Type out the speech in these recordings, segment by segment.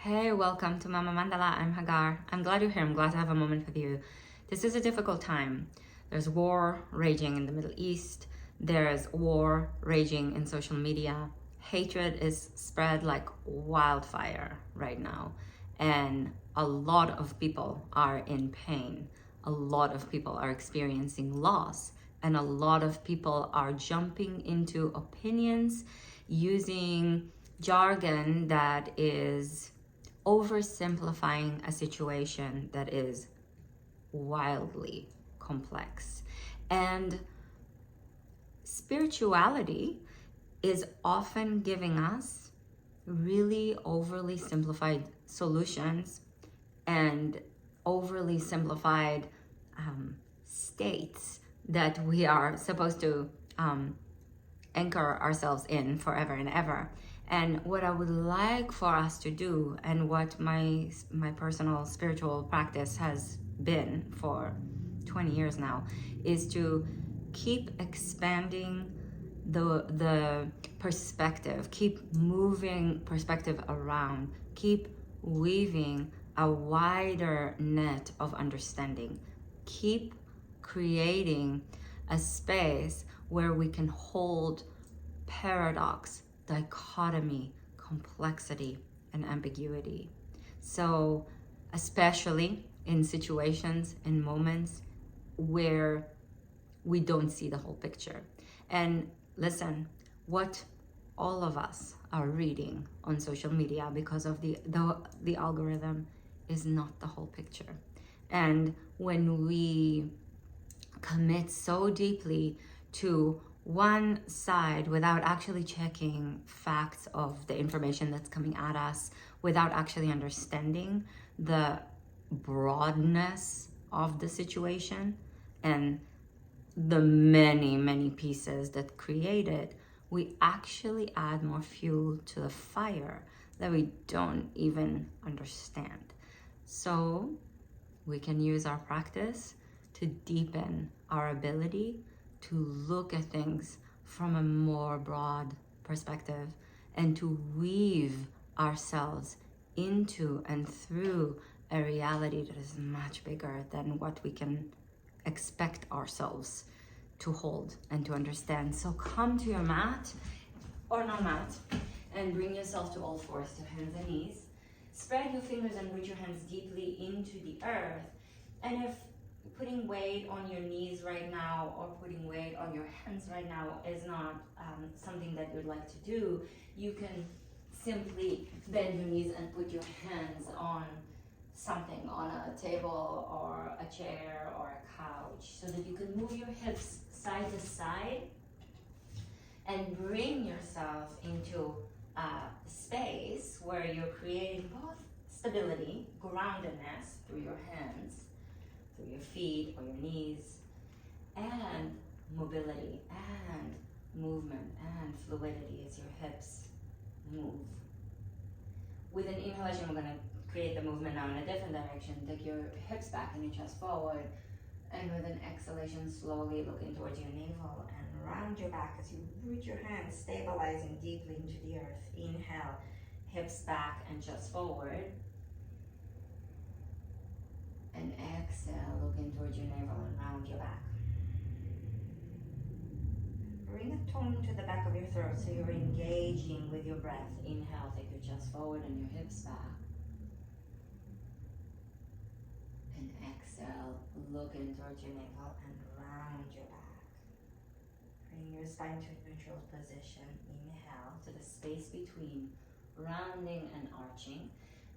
Hey, welcome to Mama Mandala. I'm Hagar. I'm glad you're here. I'm glad to have a moment with you. This is a difficult time. There's war raging in the Middle East. There's war raging in social media. Hatred is spread like wildfire right now. And a lot of people are in pain. A lot of people are experiencing loss. And a lot of people are jumping into opinions using jargon that is oversimplifying a situation that is wildly complex. And spirituality is often giving us really overly simplified solutions and overly simplified states that we are supposed to anchor ourselves in forever and ever. And what I would like for us to do, and what my personal spiritual practice has been for 20 years now, is to keep expanding the perspective, keep moving perspective around, keep weaving a wider net of understanding, keep creating a space where we can hold paradox, dichotomy, complexity, and ambiguity. So, especially in situations, in moments where we don't see the whole picture. And listen, what all of us are reading on social media because of the algorithm is not the whole picture. And when we commit so deeply to one side without actually checking facts of the information that's coming at us, without actually understanding the broadness of the situation and the many pieces that create it, we actually add more fuel to the fire that we don't even understand. So we can use our practice to deepen our ability to look at things from a more broad perspective and to weave ourselves into and through a reality that is much bigger than what we can expect ourselves to hold and to understand. So come to your mat or no mat and bring yourself to all fours, to hands and knees. Spread your fingers and root your hands deeply into the earth. And if putting weight on your knees right now or putting weight on your hands right now is not something that you'd like to do, you can simply bend your knees and put your hands on something, on a table or a chair or a couch, so that you can move your hips side to side and bring yourself into a space where you're creating both stability, groundedness through your hands, through your feet or your knees, and mobility and movement and fluidity as your hips move. With an inhalation, we're going to create the movement now in a different direction. Take your hips back and your chest forward. And with an exhalation, slowly looking towards your navel and round your back as you root your hands, stabilizing deeply into the earth. Inhale, hips back and chest forward. And exhale, looking towards your navel and round your back. Bring a tone to the back of your throat so you're engaging with your breath. Inhale, take your chest forward and your hips back. And exhale, looking towards your navel and round your back. Bring your spine to a neutral position. Inhale to the space between rounding and arching.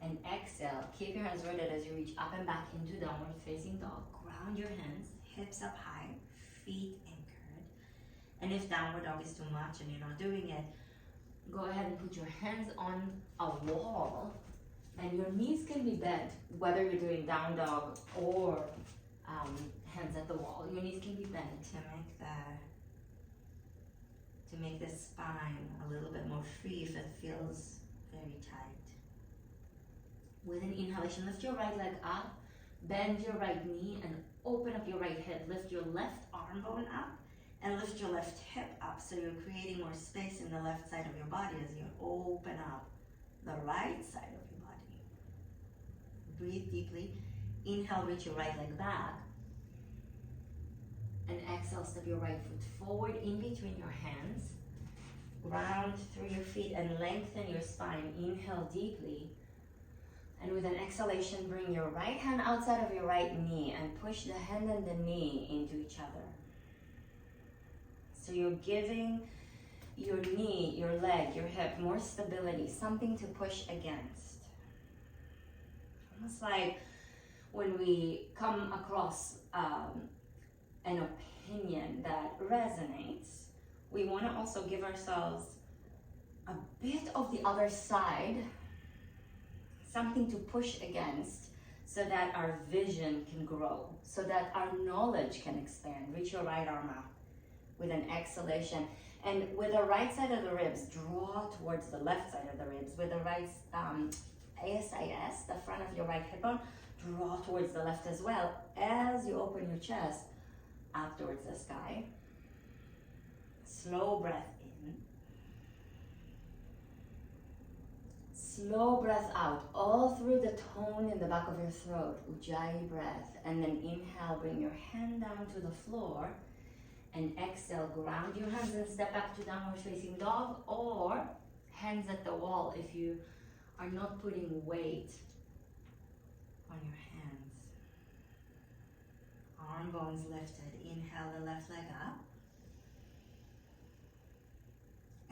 And exhale, keep your hands rooted as you reach up and back into downward facing dog. Ground your hands, hips up high, feet anchored. And if downward dog is too much and you're not doing it, go ahead and put your hands on a wall. And your knees can be bent, whether you're doing down dog or hands at the wall. Your knees can be bent to make the spine a little bit more free if it feels very tight. With an inhalation, lift your right leg up, bend your right knee and open up your right hip. Lift your left arm bone up and lift your left hip up, so you're creating more space in the left side of your body as you open up the right side of your body. Breathe deeply. Inhale, reach your right leg back. And exhale, step your right foot forward in between your hands. Round through your feet and lengthen your spine. Inhale deeply. And with an exhalation, bring your right hand outside of your right knee and push the hand and the knee into each other. So you're giving your knee, your leg, your hip more stability, something to push against. Almost like when we come across an opinion that resonates, we want to also give ourselves a bit of the other side, something to push against, so that our vision can grow, so that our knowledge can expand. Reach your right arm up with an exhalation. And with the right side of the ribs, draw towards the left side of the ribs. With the right ASIS, the front of your right hip bone, draw towards the left as well as you open your chest up towards the sky. Slow breath in. Slow breath out, all through the tone in the back of your throat, Ujjayi breath. And then inhale, bring your hand down to the floor. And exhale, ground your hands and step back to downward facing dog, or hands at the wall if you are not putting weight on your hands. Arm bones lifted. Inhale the left leg up.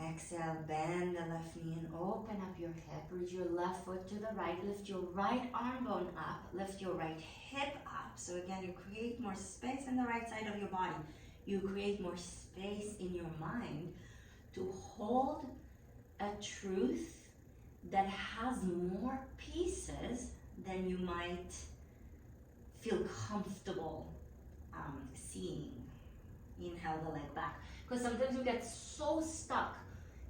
Exhale, bend the left knee and open up your hip. Reach your left foot to the right. Lift your right arm bone up. Lift your right hip up. So again, you create more space on the right side of your body. You create more space in your mind to hold a truth that has more pieces than you might feel comfortable seeing. Inhale the leg back. Because sometimes we get so stuck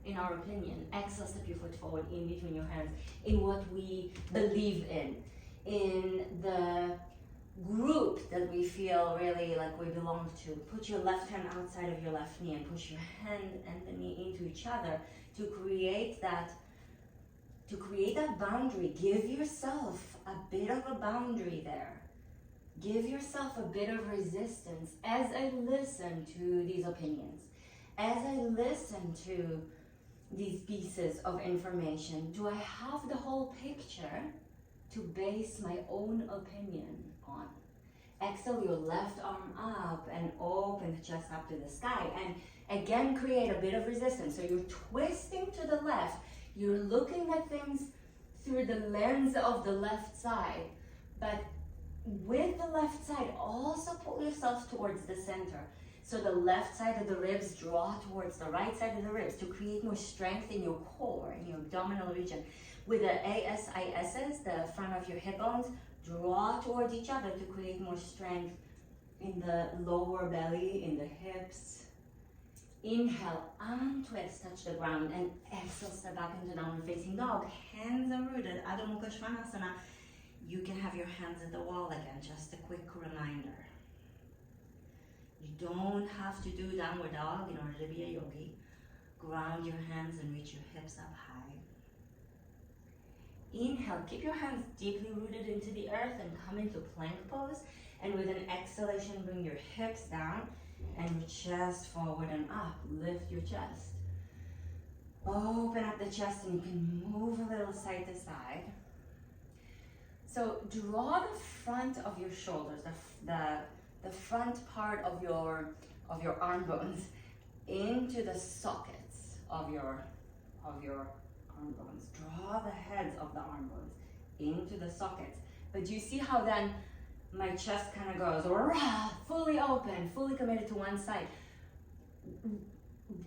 in our opinion. Exhale, step your foot forward in between your hands in what we believe in the group that we feel really like we belong to. Put your left hand outside of your left knee and push your hand and the knee into each other to create that boundary. Give yourself a bit of a boundary there. Give yourself a bit of resistance as I listen to these opinions, as I listen to these pieces of information. Do I have the whole picture to base my own opinion on? Exhale your left arm up and open the chest up to the sky. And again, create a bit of resistance. So you're twisting to the left. You're looking at things through the lens of the left side. But with the left side, also pull yourself towards the center. So the left side of the ribs draw towards the right side of the ribs to create more strength in your core, in your abdominal region. With the ASISs, the front of your hip bones, draw towards each other to create more strength in the lower belly, in the hips. Inhale, untwist, touch the ground, and exhale, step back into downward facing dog. Hands are rooted, Adho Mukha Svanasana. You can have your hands at the wall again, just a quick reminder. You don't have to do downward dog in order to be a yogi. Ground your hands and reach your hips up high. Inhale, keep your hands deeply rooted into the earth and come into plank pose. And with an exhalation, bring your hips down and your chest forward and up. Lift your chest. Open up the chest and you can move a little side to side. So draw the front of your shoulders, the front part of your arm bones into the sockets of your arm bones. Draw the heads of the arm bones into the sockets. But you see how then my chest kind of goes fully open, fully committed to one side.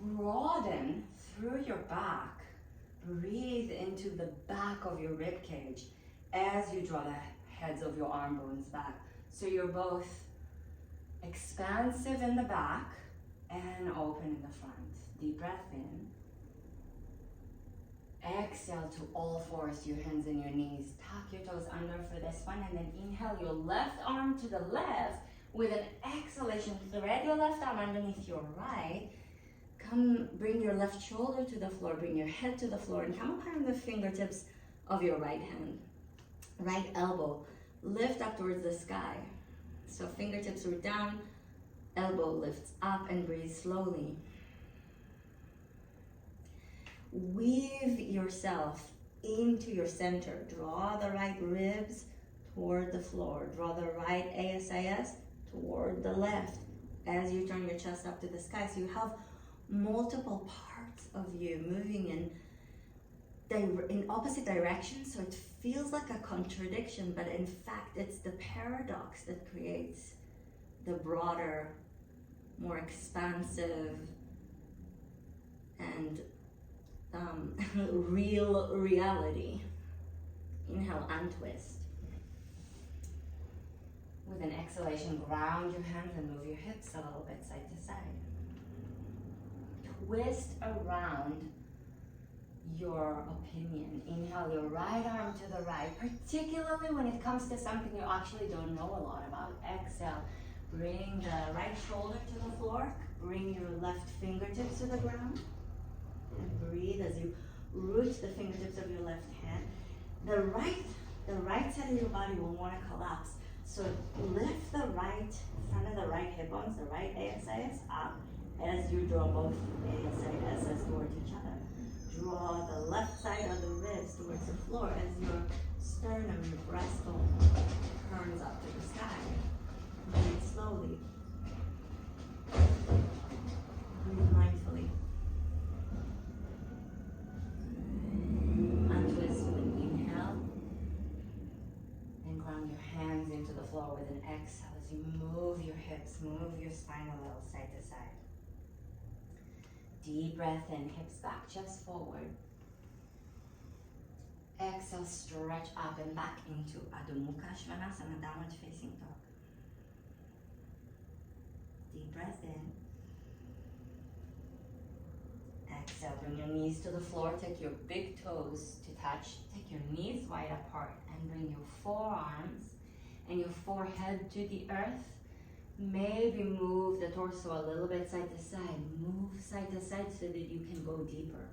Broaden through your back. Breathe into the back of your rib cage as you draw the heads of your arm bones back. So you're both expansive in the back and open in the front. Deep breath in. Exhale to all fours, your hands and your knees. Tuck your toes under for this one, and then inhale your left arm to the left. With an exhalation, thread your left arm underneath your right. Come, bring your left shoulder to the floor, bring your head to the floor, and come up on the fingertips of your right hand. Right elbow, lift up towards the sky. So fingertips root down, elbow lifts up, and breathe slowly. Weave yourself into your center. Draw the right ribs toward the floor. Draw the right ASIS toward the left as you turn your chest up to the sky. So you have multiple parts of you moving in opposite directions, so it feels like a contradiction, but in fact it's the paradox that creates the broader, more expansive and real reality. Inhale and twist. With an exhalation, ground your hands and move your hips a little bit side to side. Twist around your opinion. Inhale your right arm to the right, particularly when it comes to something you actually don't know a lot about. Exhale, bring the right shoulder to the floor, bring your left fingertips to the ground, and breathe as you root the fingertips of your left hand. The right side of your body will want to collapse. So lift the right front of the right hip bones, the right ASIS up as you draw both ASIS towards each other. Draw the left side of the ribs towards the floor as your sternum, your breastbone turns up to the sky. Breathe slowly. Breathe mindfully. Untwist with an inhale. And ground your hands into the floor with an exhale as you move your hips, move your spine a little side to side. Deep breath in, hips back, chest forward. Exhale, stretch up and back into Adho Mukha Svanasana, downward facing dog. Deep breath in. Exhale, bring your knees to the floor, take your big toes to touch, take your knees wide apart and bring your forearms and your forehead to the earth. Maybe move the torso a little bit side to side. Move side to side so that you can go deeper.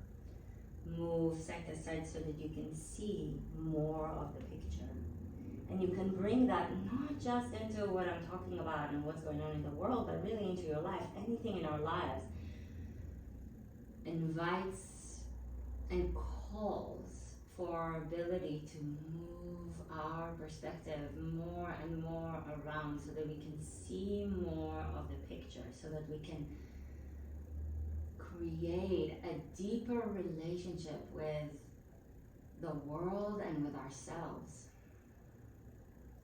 Move side to side so that you can see more of the picture. And you can bring that not just into what I'm talking about and what's going on in the world, but really into your life. Anything in our lives invites and calls for our ability to move our perspective more and more around so that we can see more of the picture, so that we can create a deeper relationship with the world and with ourselves.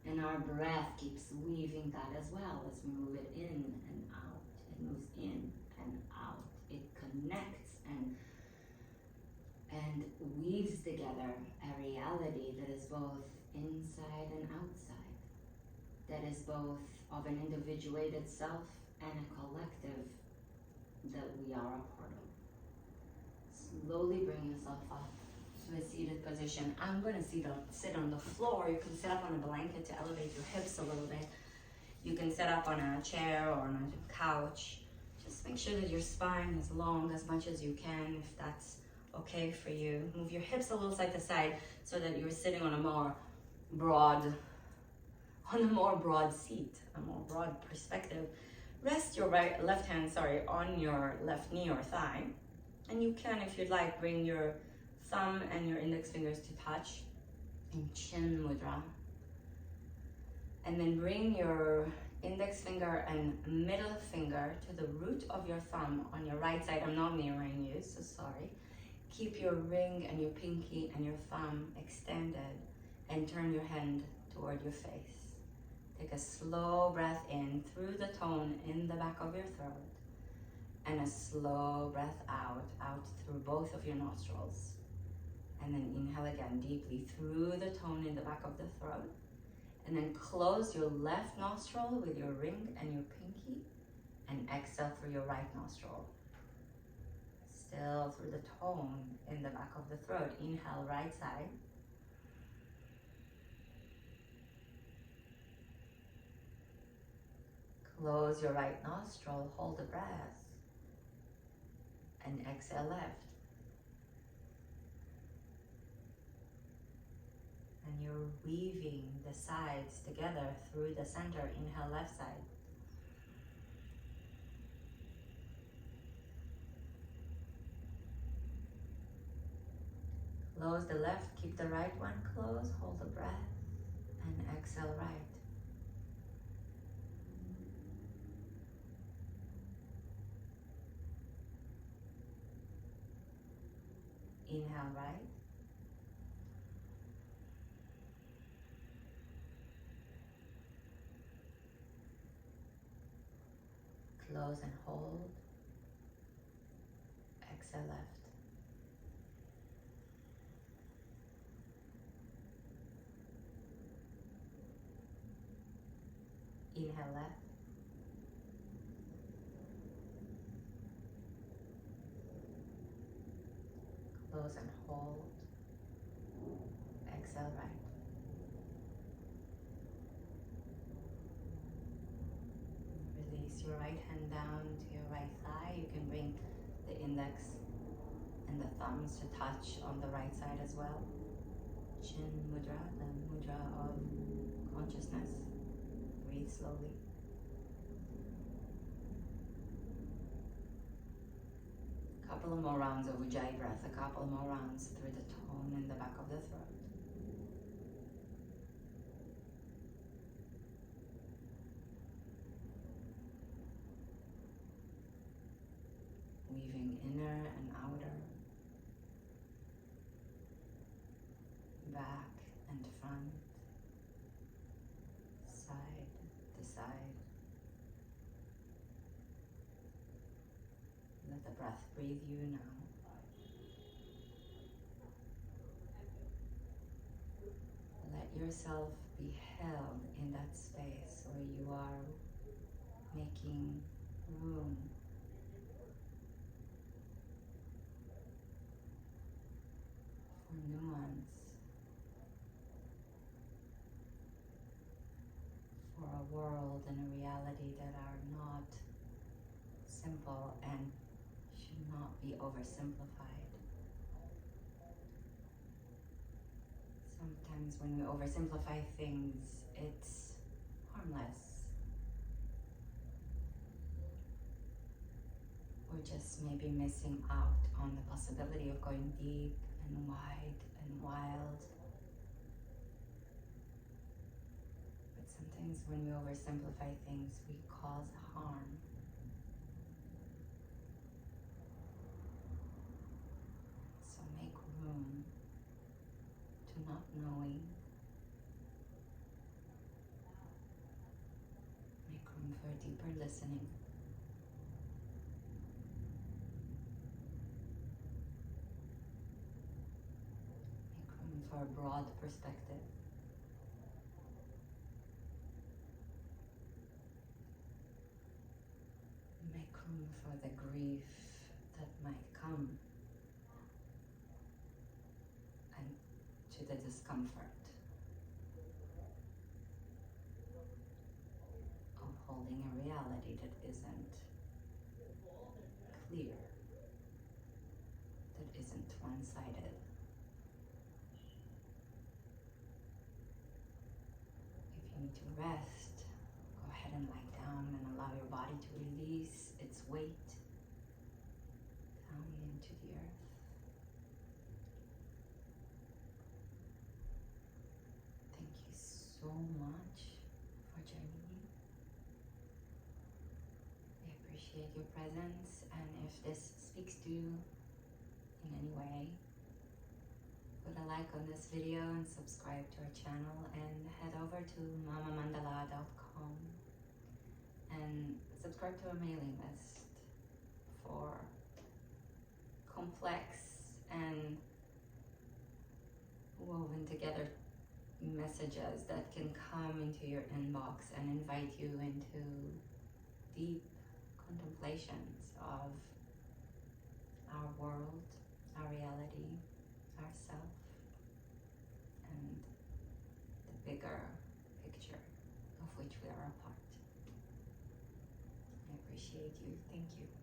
And our breath keeps weaving that as well as we move it in and out. It moves in and out. It connects and weaves together a reality that is both inside and outside, that is both of an individuated self and a collective that we are a part of. Slowly bring yourself up to a seated position. I'm going to sit on the floor. You can sit up on a blanket to elevate your hips a little bit. You can sit up on a chair or on a couch. Just make sure that your spine is long as much as you can, if that's okay for you. Move your hips a little side to side so that you're sitting on a more broad seat, a more broad perspective. Rest your left hand on your left knee or thigh. And you can, if you'd like, bring your thumb and your index fingers to touch in chin mudra. And then bring your index finger and middle finger to the root of your thumb on your right side. I'm not mirroring you, so sorry. Keep your ring and your pinky and your thumb extended and turn your hand toward your face. Take a slow breath in through the tone in the back of your throat, and a slow breath out through both of your nostrils. And then inhale again deeply through the tone in the back of the throat. And then close your left nostril with your ring and your pinky, and exhale through your right nostril. Still through the tone in the back of the throat. Inhale, right side. Close your right nostril, hold the breath, and exhale left. And and you're weaving the sides together through the center. Inhale, left side. Close the left, keep the right one closed, hold the breath, and exhale right. Inhale right. Close and hold. Exhale left. Inhale left. Close and hold. Exhale right. Release your right hand down to your right thigh. You can bring the index and the thumbs to touch on the right side as well. Chin mudra, the mudra of consciousness. Breathe slowly. A couple of more rounds of Ujjayi breath, a couple more rounds through the tone in the back of the throat. Weaving inner and outer, back and front, side to side. Let the breath breathe you now. Let yourself be held in that space where you are making room for nuance, for a world and a reality that are not simple and should not be oversimplified. Sometimes when we oversimplify things, it's harmless. We're just maybe missing out on the possibility of going deep and wide and wild. But sometimes when we oversimplify things, we cause harm. So make room to not knowing. Make room for deeper listening. Make room for a broad perspective. Make room for the grief that might come and to the discomfort of holding a reality that isn't clear, that isn't one-sided. If you need to rest, go ahead and lie down and allow your body to release its weight down into the earth. Thank you so much for joining me. I appreciate your presence, and if this speaks to you in any way, put a like on this video and subscribe to our channel, and head over to mamamandala.com and subscribe to our mailing list for complex and woven together messages that can come into your inbox and invite you into deep contemplations of our world, our reality, ourself, and the bigger picture of which we are a part. I appreciate you. Thank you.